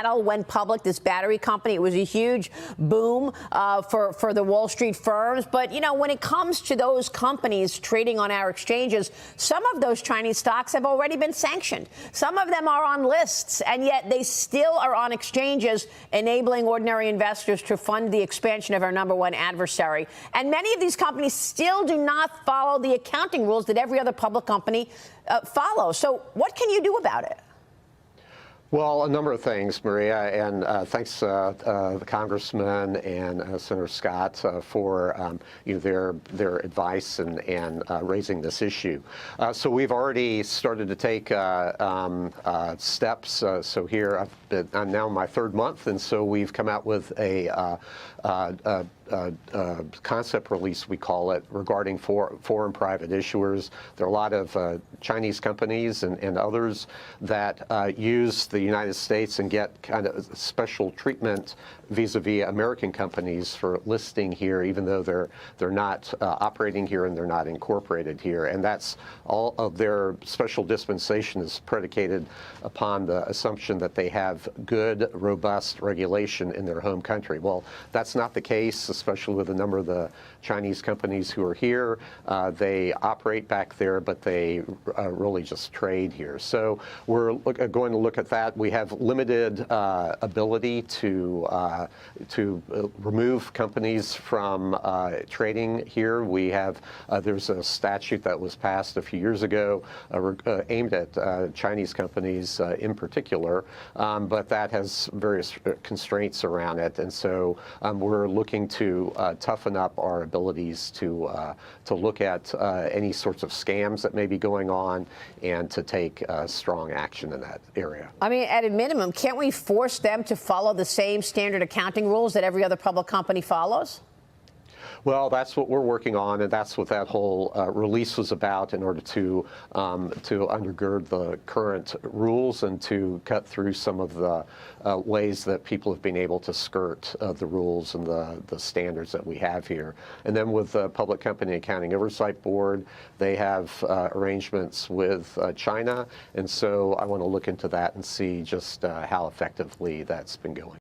battle went public, this battery company. It was a huge boom for the Wall Street firms. But, you know, when it comes to those companies trading on our exchanges, some of those Chinese stocks have already been sanctioned. Some of them are on lists, and yet they still are on exchanges, enabling ordinary investors to fund the expansion of our number one adversary. And many of these companies still do not follow the accounting rules that every other public company follows. So what can you do about it? Well, a number of things, Maria, and thanks the Congressman and Senator Scott for their advice and raising this issue. So we've already started to take steps. So here I'm now in my third month, and so we've come out with a concept release, we call it, regarding foreign private issuers. There are a lot of Chinese companies and others that use the United States and get kind of special treatment vis-a-vis American companies for listing here, even though they're not operating here and they're not incorporated here. And that's all of their special dispensation is predicated upon the assumption that they have good, robust regulation in their home country. Well, that's not the case, especially with a number of the Chinese companies who are here. They operate back there, but they really just trade here. So we're going to look at that. We have limited ability to remove companies from trading here. We have there's a statute that was passed a few years ago aimed at Chinese companies in particular, but that has various constraints around it, and so we're looking to toughen up our abilities to look at any sorts of scams that may be going on and to take strong action in that area. I mean, at a minimum, can't we force them to follow the same standard accounting rules that every other public company follows? Well, that's what we're working on, and that's what that whole release was about, in order to undergird the current rules and to cut through some of the ways that people have been able to skirt the rules and the standards that we have here. And then with the Public Company Accounting Oversight Board, they have arrangements with China, and so I want to look into that and see just how effectively that's been going.